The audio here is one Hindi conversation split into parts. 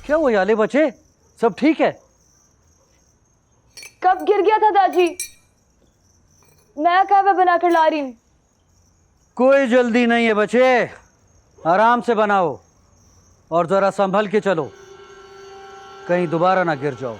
क्या वो याले बचे? सब ठीक है? कब गिर गया था दादी? नया कहवा बनाकर ला रही हूँ। कोई जल्दी नहीं है बच्चे, आराम से बनाओ और जरा संभल के चलो, कहीं दोबारा ना गिर जाओ।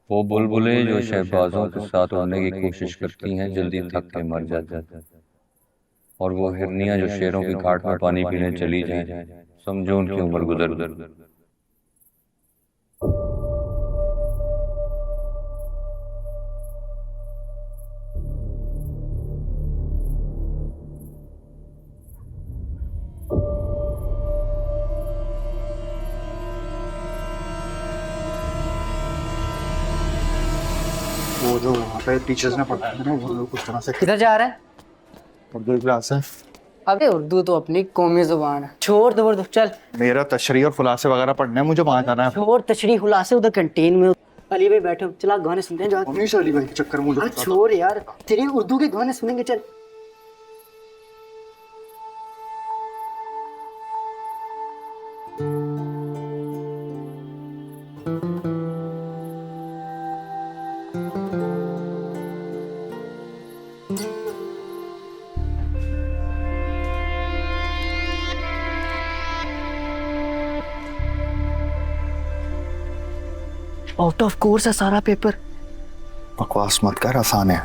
वो बुलबुलें जो शहबाजों के साथ उड़ने की कोशिश करती हैं जल्दी थक के मर जाती हैं, और वो हिरनियां जो शेरों की घाट में पानी पीने चली जाएं, समझो उनकी उम्र गुजर गई। वो जो वहाँ पे टीचर्स ने पढ़ाया ना वो लोग कुछ तरह से किधर जा रहा है? उर्दू की क्लास है। अबे उर्दू तो अपनी कौमी जुबान है, छोड़ दो उर्दू, चल। मेरा तशरीह और खुलासे वगैरह पढ़ने हैं, मुझे वहाँ जाना है। छोड़ तशरीह खुलासे, उधर कैंटीन में अली भाई बैठो, चला गाने सुनते हैं जाके। हमेशा अली भाई के चक्कर में मुझे हाँ, छोड़ यार, तेरी उर्दू के गाने सुनेंगे, चल। आउट ऑफ कोर्स है सारा पेपर। बकवास मत कर, आसान है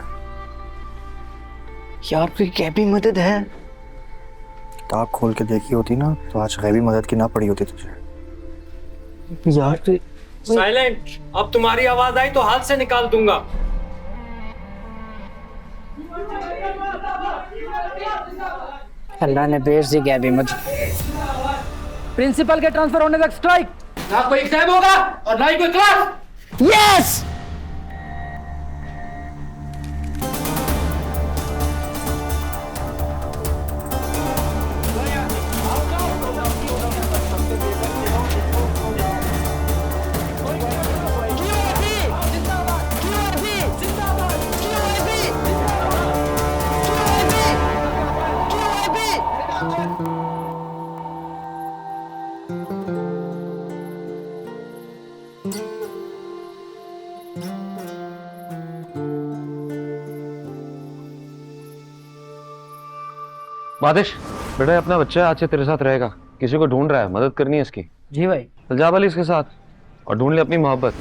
यार कोई गैबी मदद है? किताब खोल के देखी होती ना तो आज गैबी मदद की ना पड़ी होती तुझे। यार तो साइलेंट। अब तुम्हारी आवाज आई तो हाथ से निकाल दूंगा। अल्लाह ने भेज दी गैबी मदद। प्रिंसिपल के ट्रांसफर होने तक स्ट्राइक। ना कोई एग्जाम होगा और ना ही कोई क्लास। यस। बादिश बेटा, ये अपना बच्चा आज से तेरे साथ रहेगा, किसी को ढूंढ रहा है, मदद करनी है इसकी। जी भाई। चल जा वाली इसके साथ और ढूंढ ले अपनी मोहब्बत।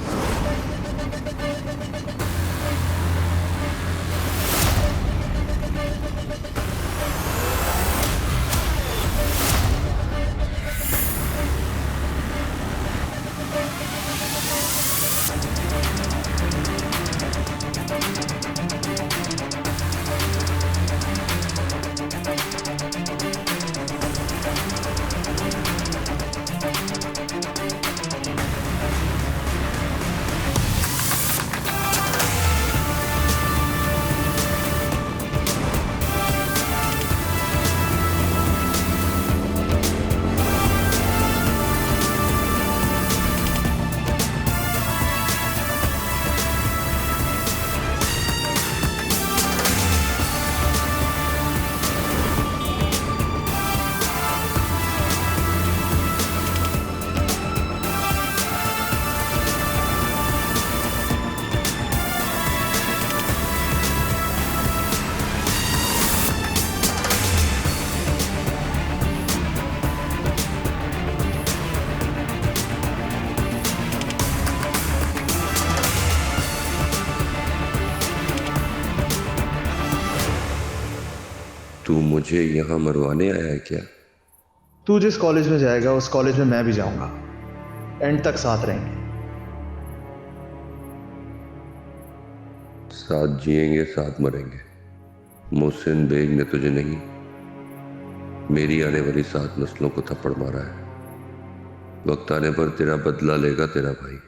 तू मुझे यहाँ मरवाने आया है क्या? तू जिस कॉलेज में जाएगा उस कॉलेज में मैं भी जाऊंगा, एंड तक साथ रहेंगे। साथ जिएंगे साथ मरेंगे। मोहसिन बेग ने तुझे नहीं, मेरी आने वाली 7 नस्लों को थप्पड़ मारा है। वक्त आने पर तेरा बदला लेगा तेरा भाई।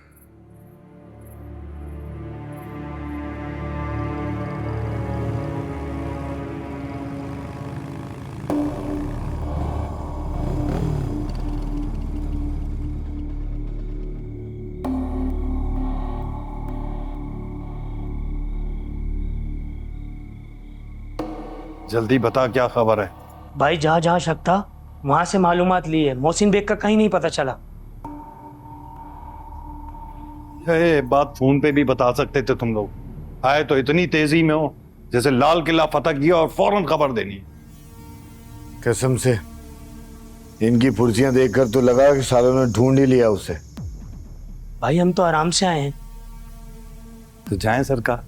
जल्दी बता, क्या खबर है? भाई जहाँ जहाँ शक था वहां से मालूमात ली है। मोहसिन बेग का कहीं नहीं पता चला। ये बात फोन पे भी बता सकते थे तुम लोग। आए तो इतनी तेजी में हो जैसे लाल किला फतह किया और फौरन खबर देनी है। कसम से इनकी फुर्सियां देखकर तो लगा कि सालों ने ढूंढ ही लिया उसे। भाई हम तो आराम से आए हैं। तो जाएं सरकार,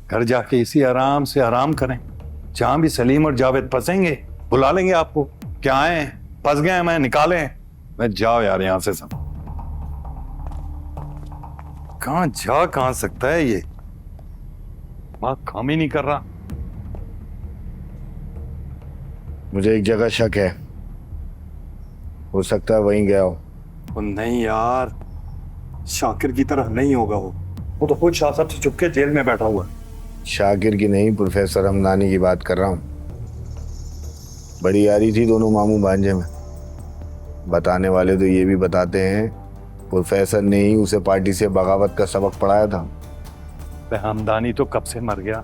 घर जाके इसी आराम से आराम करें। जहां भी सलीम और जावेद फंसेंगे बुला लेंगे आपको। क्या आए फंस गए मैं निकालें। मैं जाओ यार यहां से। सब कहां सकता है ये? काम ही नहीं कर रहा। मुझे एक जगह शक है, हो सकता है वहीं गया हो। वो नहीं यार, शाकिर की तरह नहीं होगा। वो तो खुद शाह साहब से चुपके जेल में बैठा हुआ है। शाकिर की नहीं, प्रोफेसर हमदानी की बात कर रहा हूँ। बड़ी यारी थी दोनों मामू भांजे में। बताने वाले तो ये भी बताते हैं प्रोफेसर ने ही उसे पार्टी से बगावत का सबक पढ़ाया था। हमदानी तो कब से मर गया,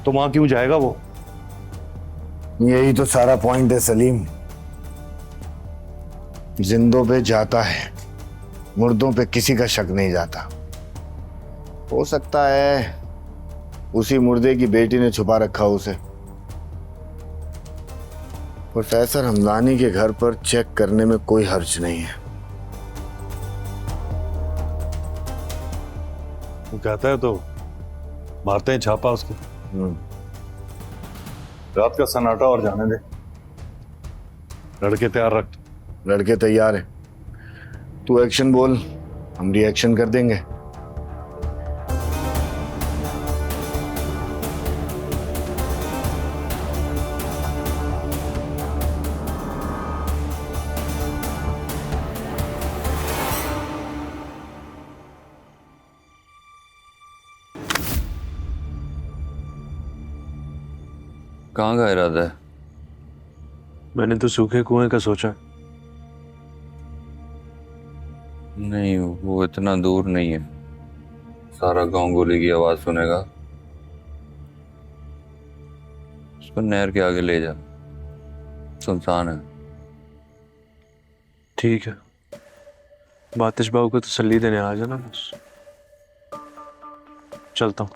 तो वहां क्यों जाएगा वो? यही तो सारा पॉइंट है सलीम। जिंदों पे जाता है, मुर्दों पे किसी का शक नहीं जाता। हो सकता है उसी मुर्दे की बेटी ने छुपा रखा उसे। प्रोफेसर हमदानी के घर पर चेक करने में कोई हर्ज नहीं है। वो कहता है तो मारते हैं छापा उसको। रात का सन्नाटा और जाने दे। लड़के तैयार रख। लड़के तैयार है, तू एक्शन बोल, हम रिएक्शन कर देंगे। कहाँ का इरादा है? मैंने तो सूखे कुएं का सोचा। नहीं, वो इतना दूर नहीं है। सारा गांव गोली की आवाज सुनेगा। उसको नहर के आगे ले जा, सुनसान है। ठीक है, बातिश बाबू को तसल्ली देने आ जाना बस। चलता हूँ।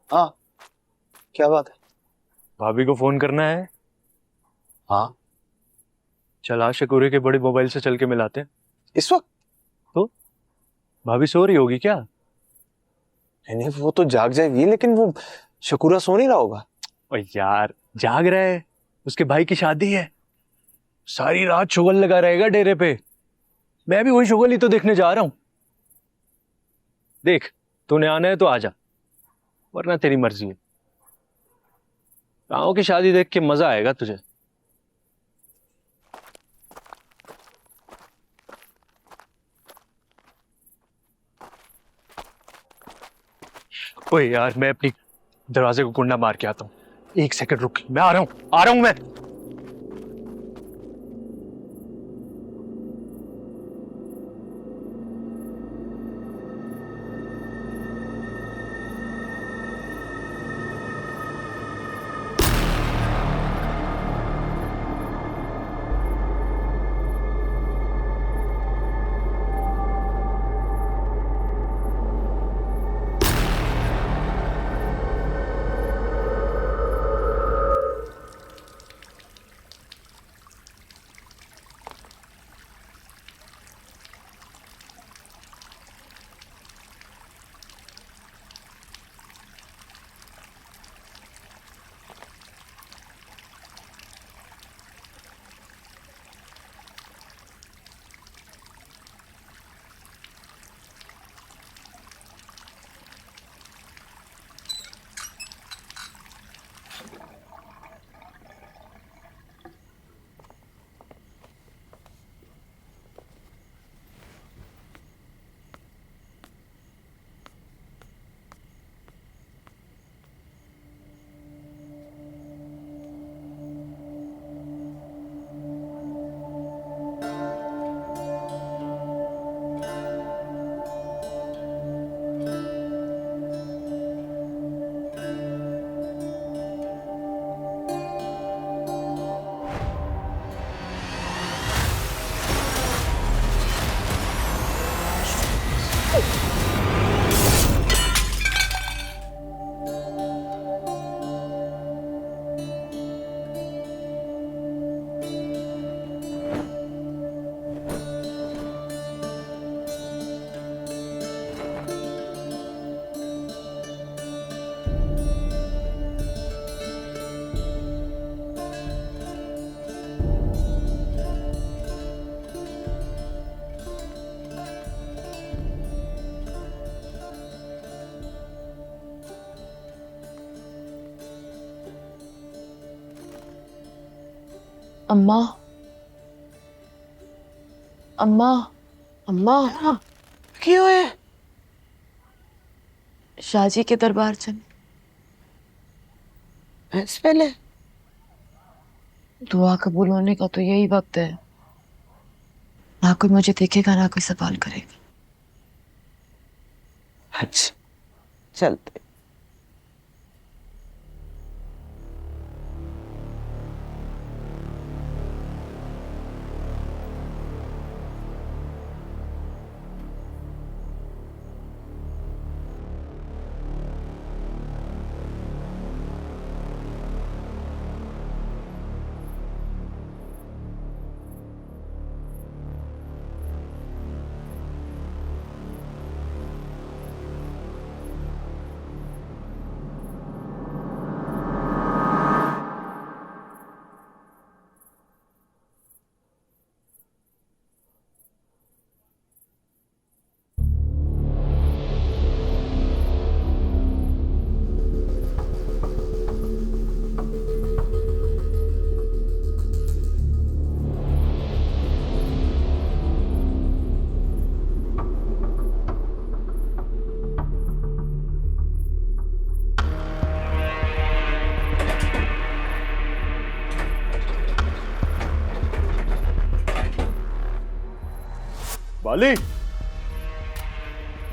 हाँ, क्या बात है? भाभी को फोन करना है। हाँ, चल आज शकूरे के बड़े मोबाइल से चल के मिलाते हैं। इस वक्त? तो भाभी सो रही होगी क्या? नहीं वो तो जाग जाएगी, लेकिन वो शकूरा सो नहीं रहा होगा। और यार जाग रहा है, उसके भाई की शादी है, सारी रात शुगल लगा रहेगा डेरे पे। मैं भी वही शुगल ही तो देखने जा रहा हूं। देख तूने आना है तो आजा, वरना तेरी मर्जी है। गाँव की शादी देख के मजा आएगा तुझे। ओए यार मैं अपनी दरवाजे को कुंडा मार के आता हूँ, 1 सेकंड रुक, मैं आ रहा हूँ मैं। अम्मा, अम्मा, अम्मा, क्यों है? शाहजी के दरबार चले। इससे पहले दुआ कबूल होने का तो यही वक्त है। ना कोई मुझे देखेगा, ना कोई सवाल करेगा। अच्छा चलते। बाली,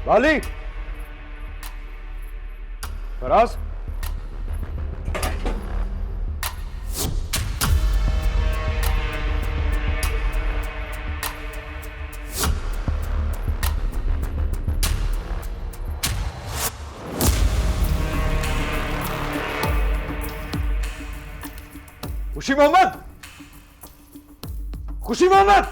बाली, फराज, खुशी मोहम्मद, खुशी मोहम्मद।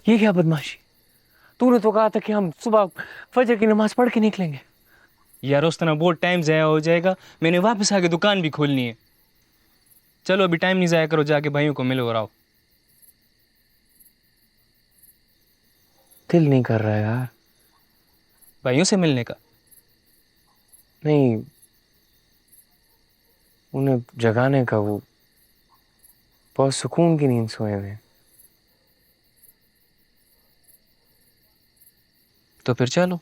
ये क्या बदमाशी? तूने तो कहा था कि हम सुबह फजर की नमाज पढ़ के निकलेंगे। यार उस तरह बहुत टाइम ज़ाया हो जाएगा, मैंने वापस आके दुकान भी खोलनी है। चलो अभी टाइम नहीं ज़ाया करो, जाके भाइयों को मिलो और आओ। दिल नहीं कर रहा है यार। भाइयों से मिलने का? नहीं, उन्हें जगाने का। वो बहुत सुकून की नींद सोए हुए हैं। तो फिर चलो।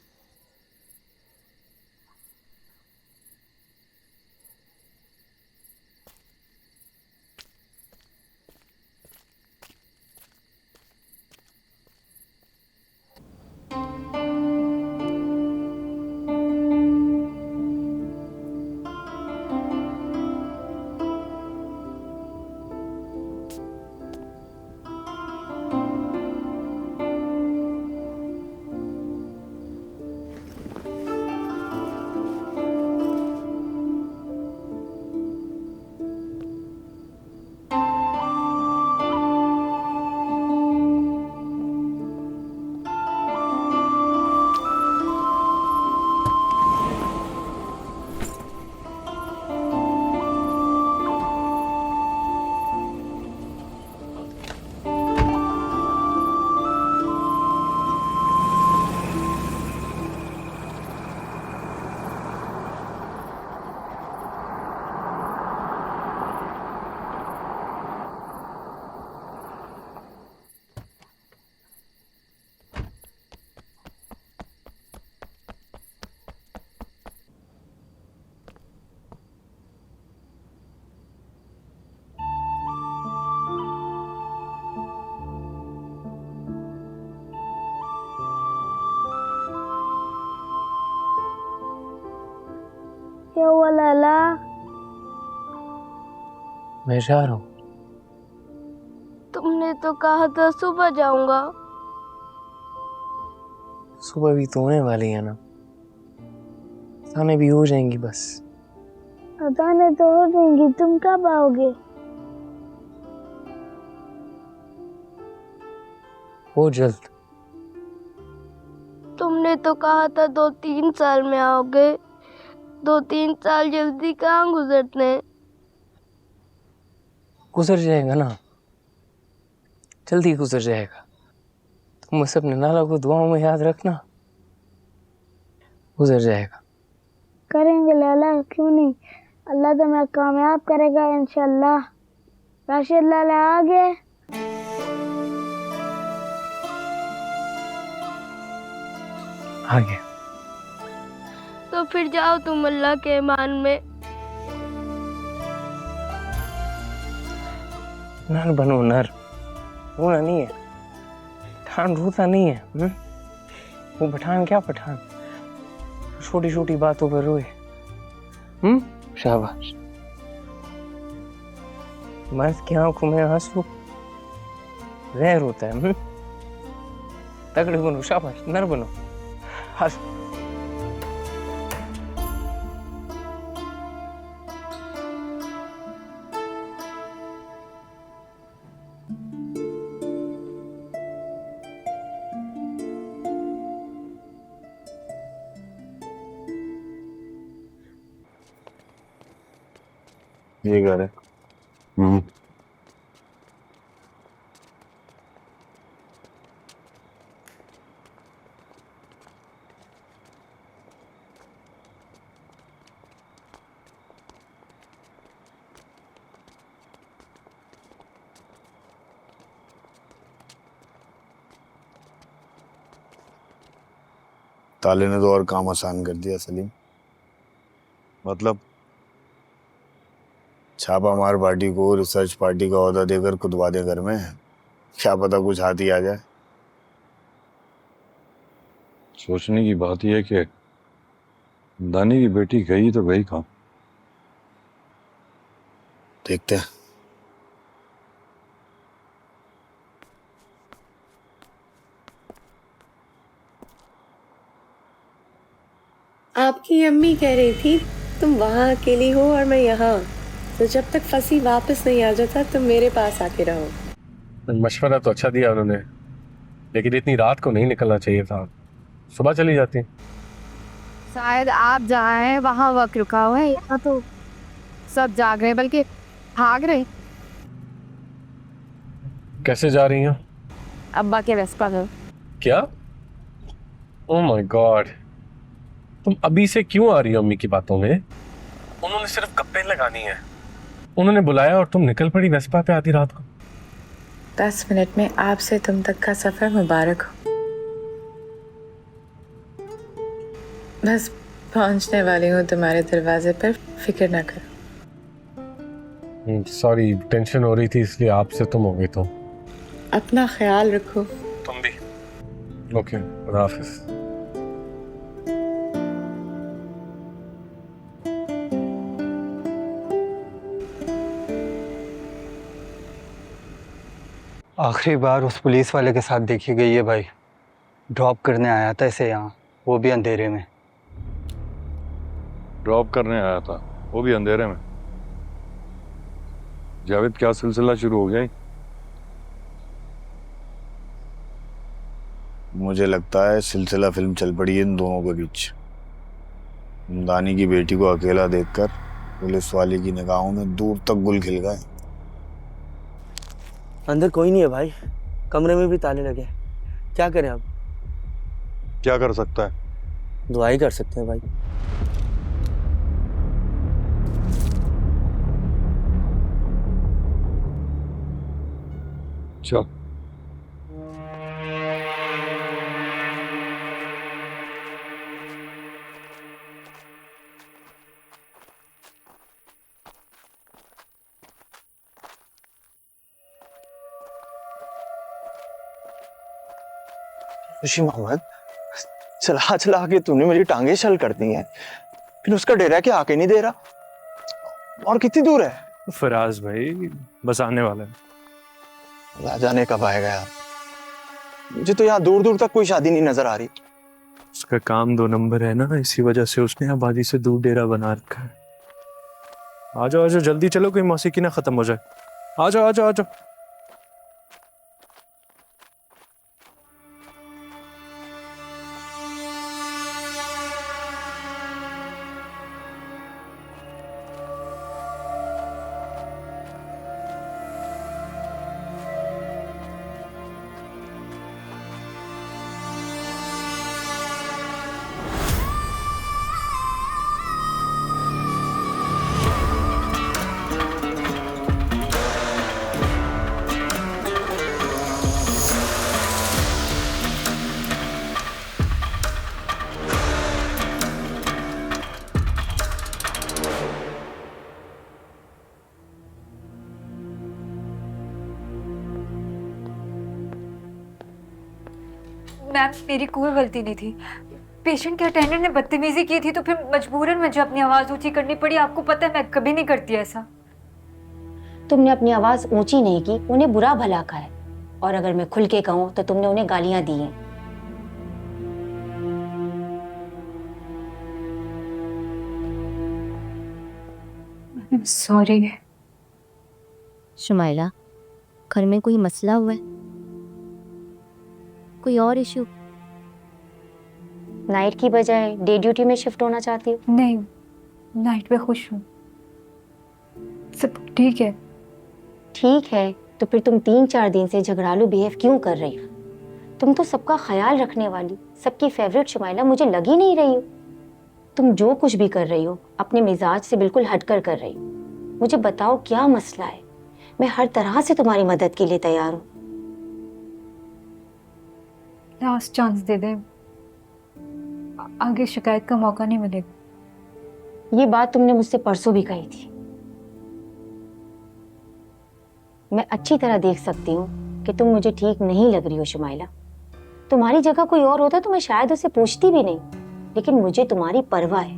क्या हुआ लाला? मैं जा रहा हूँ। तुमने तो कहा था सुबह जाऊंगा। सुबह भी तो होने वाली है ना, अज़ानें भी हो जाएंगी। बस अज़ानें तो हो जाएंगी, तुम कब आओगे? बहुत जल्द। तुमने तो कहा था 2-3 साल में आओगे। 2-3 साल जल्दी कहाँ गुजरते? गुजर जाएगा ना, जल्दी गुजर जाएगा। तुम बस अपने नाला को दुआओं में याद रखना, गुजर जाएगा। करेंगे लाला, क्यों नहीं। अल्लाह तो मैं कामयाब करेगा इंशाल्लाह। राशिद लाला आ गए। आ गया। तो फिर जाओ तुम अल्लाह के ईमान में। नर बनो नर, रोना नहीं है। पठान रोता नहीं है। वो पठान क्या पठान, छोटी छोटी बातों पर रोए। शाबाश। मर्द की आंखों में आंसू जहर होता है। तगड़े बनो, शाबाश, नर बनो। हंस। ये घर है। ताले ने तो और काम आसान कर दिया सलीम। मतलब छापा मार पार्टी को रिसर्च पार्टी का ओहदा देकर खुदवा दे घर में। क्या पता कुछ हाथ ही आ जाए। सोचने की बात यह है कि दानी की बेटी गई तो गई कहाँ? देखते हैं। आपकी अम्मी कह रही थी तुम वहाँ अकेली हो और मैं यहाँ, तो जब तक फंसी वापस नहीं आ जाता तुम मेरे पास आके रहो। मशवरा तो अच्छा दिया उन्होंने, लेकिन इतनी रात को नहीं निकलना चाहिए था, सुबह चली जाती। शायद आप जहाँ हैं वहाँ वक्त रुका हुआ है, यहाँ तो सब जाग रहे हैं, बल्कि भाग रहे। कैसे जा रही हैं? अब्बा के वेस्पा में। क्या? ओह माय गॉड, तुम अभी से क्यों आ रही हो अम्मी की बातों में? उन्होंने सिर्फ गप्पे लगानी है। उन्होंने बुलाया और तुम निकल पड़ी वेस्पा पे आधी रात को। 10 मिनट में आपसे तुम तक का सफर मुबारक हो। बस पहुंचने वाली हूँ तुम्हारे दरवाजे पर, फिक्र ना करो। सॉरी, टेंशन हो रही थी इसलिए आपसे तुम हो गई। तो अपना ख्याल रखो। तुम भी। ओके, खुदा हाफिज। आखिरी बार उस पुलिस वाले के साथ देखी गई है भाई। ड्रॉप करने आया था इसे यहाँ, वो भी अंधेरे में। ड्रॉप करने आया था, वो भी अंधेरे में। जावेद, क्या सिलसिला शुरू हो गया? मुझे लगता है सिलसिला फिल्म चल पड़ी है इन दोनों के बीच। दानी की बेटी को अकेला देखकर पुलिस वाले की निगाहों में दूर तक गुल खिल गए। अंदर कोई नहीं है भाई, कमरे में भी ताले लगे। क्या करें अब? क्या कर सकता है? दुआ ही कर सकते हैं भाई। चल। खुशी मोहम्मद, चला चला के तूने मेरी टांगे छल कर दी हैं। फिर उसका डेरा क्या आके नहीं दे रहा? और कितनी दूर है? फराज भाई बस आने वाला है। ना जाने कब आएगा यार। मुझे तो यहाँ दूर दूर तक कोई शादी नहीं नजर आ रही। उसका काम 2 नंबर है ना, इसी वजह से उसने आबादी से दूर डेरा बना रखा है। आ जाओ जल्दी चलो, कोई मौसीकी ना खत्म हो जाए। आ जाओ। मैम, मेरी कोई गलती नहीं थी। पेशेंट के अटेंडेंट ने बदतमीजी की थी तो फिर मजबूरन मुझे अपनी आवाज ऊंची करनी पड़ी। आपको पता है मैं कभी नहीं करती ऐसा। तुमने अपनी आवाज ऊंची नहीं की, उन्हें बुरा भला कहा है। और अगर मैं खुल के कहूं तो तुमने उन्हें गालियां दी हैं। सॉरी। शुमाइला, घर में कोई मसला हुआ है? कोई और इशू? नाइट की बजाय डे ड्यूटी में शिफ्ट होना चाहती हो? नहीं, नाइट पे खुश हूँ, सब ठीक है। ठीक है, तो फिर तुम 3-4 दिन से झगड़ालू बिहेव क्यों कर रही हो? तुम तो सबका ख्याल रखने वाली, सबकी फेवरेट शुमाइला मुझे लग ही नहीं रही हो। तुम जो कुछ भी कर रही हो अपने मिजाज से बिल्कुल हटकर कर रही हो। मुझे बताओ क्या मसला है, मैं हर तरह से तुम्हारी मदद के लिए तैयार हूँ। लास्ट चांस दे दे, आगे शिकायत का मौका नहीं मिलेगा। ये बात तुमने मुझसे परसों भी कही थी। मैं अच्छी तरह देख सकती हूँ कि तुम मुझे ठीक नहीं लग रही हो शुमाइला। तुम्हारी जगह कोई और होता तो मैं शायद उसे पूछती भी नहीं, लेकिन मुझे तुम्हारी परवाह है।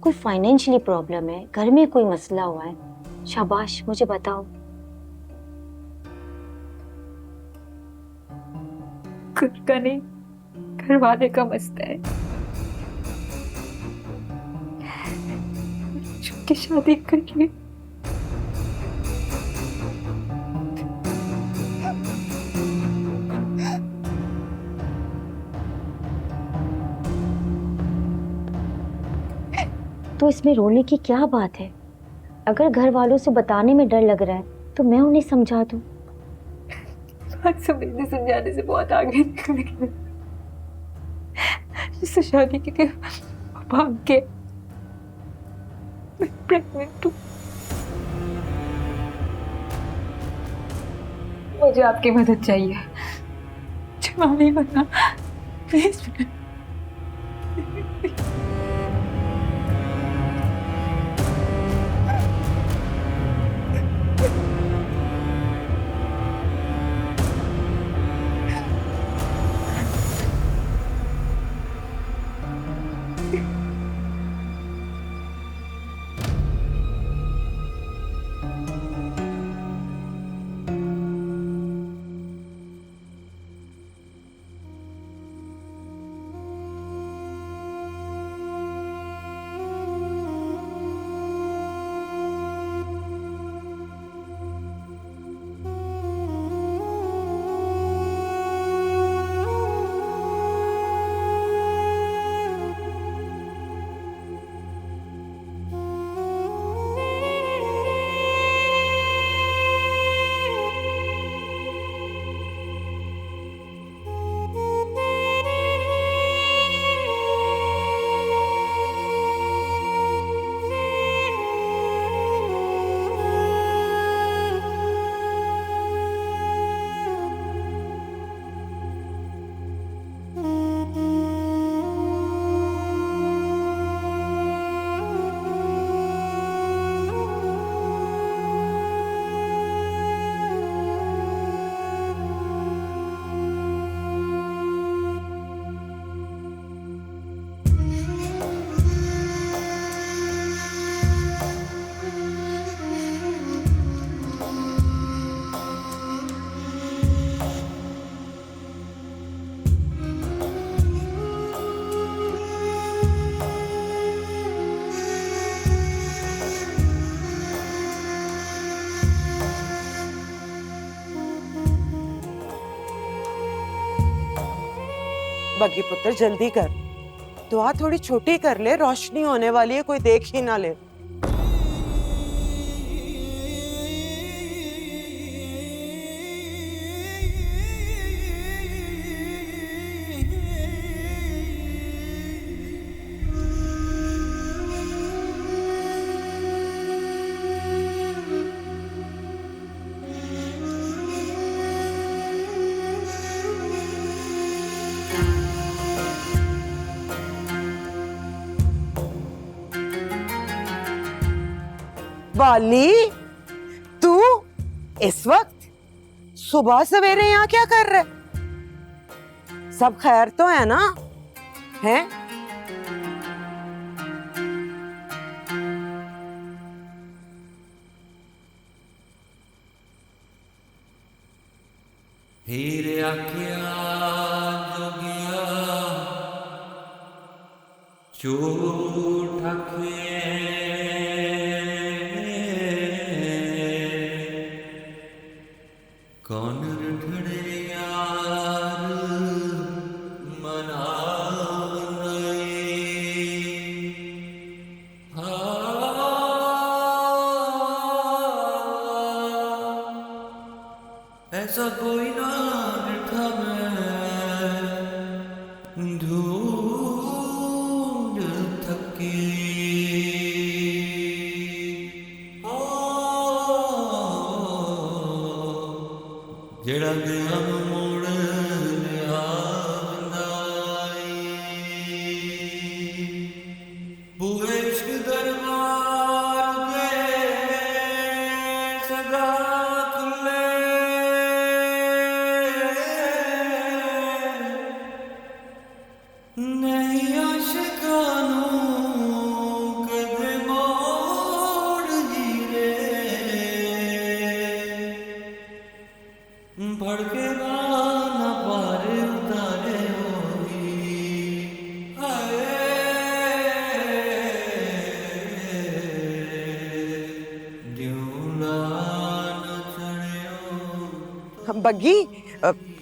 कोई फाइनेंशियली प्रॉब्लम है, घर में कोई मसला हुआ है, शाबाश मुझे बताओ। खुद का नहीं, घर वाले का मसला है। की शादी करके तो इसमें रोने की क्या बात है? अगर घर वालों से बताने में डर लग रहा है तो मैं उन्हें समझा दूं। बात समझने समझाने से बहुत आगे निकल गए। जिससे शादी की थी भाग के मैं प्रेग्नेंट हूँ। मुझे आपकी मदद चाहिए। क्षमा नहीं करना प्लीज। बग्गी पुत्र जल्दी कर, दुआ थोड़ी छोटी कर ले, रोशनी होने वाली है, कोई देख ही ना ले। बाली, तू इस वक्त सुबह सवेरे यहाँ क्या कर रहे? सब खैर तो है ना? हैं? हीरे आखिया जोगिया झूठ आखे कौन रठड़े यार ऐसा कोई ना डिठा मैं ढूंढ थकी जेड़ा गया मोड़ लिया बूहे इश्क दरबार के सदा नहीं आशिकानू कदे मोड़ हीरे भड़के ना पारे उतारे होई बग्गी,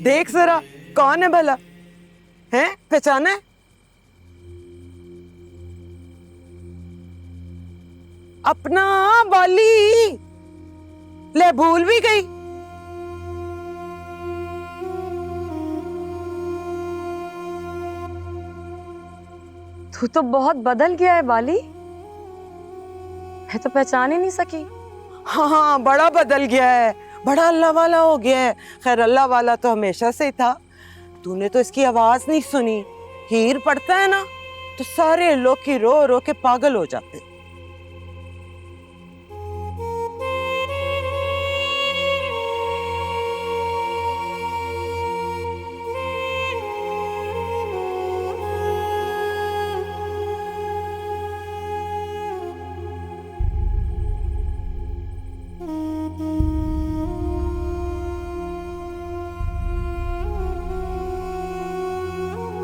देख जरा कौन है भला? हैं, पहचाना है? अपना बाली ले भूल भी गई। तू तो बहुत बदल गया है बाली, मैं तो पहचान ही नहीं सकी। हाँ, बड़ा बदल गया है, बड़ा अल्लाह वाला हो गया है। खैर अल्लाह वाला तो हमेशा से ही था, तूने तो इसकी आवाज नहीं सुनी। हीर पड़ता है ना तो सारे लोग की रो रो के पागल हो जाते।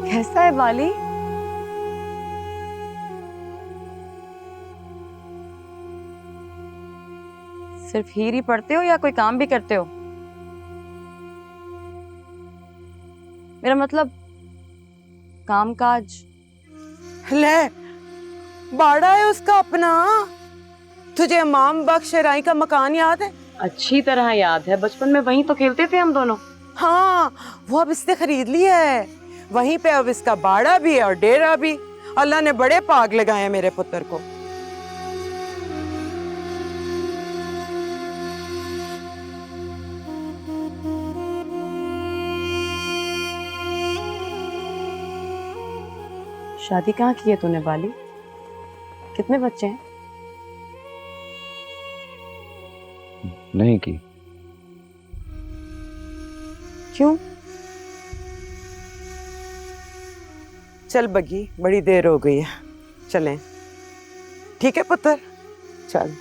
कैसा है बाली? सिर्फ हीर ही पढ़ते हो या कोई काम भी करते हो? मेरा मतलब काम काज। ले, बाड़ा है उसका अपना। तुझे इमाम बख्श राई का मकान याद है? अच्छी तरह याद है, बचपन में वहीं तो खेलते थे हम दोनों। हाँ, वो अब इसने खरीद लिया है। वहीं पे अब इसका बाड़ा भी है और डेरा भी। अल्लाह ने बड़े पाग लगाए मेरे पुत्र को। शादी कहाँ की है तूने बाली? कितने बच्चे हैं? नहीं की। क्यों? चल बगी, बड़ी देर हो गई है, चलें। ठीक है पुत्र, चल।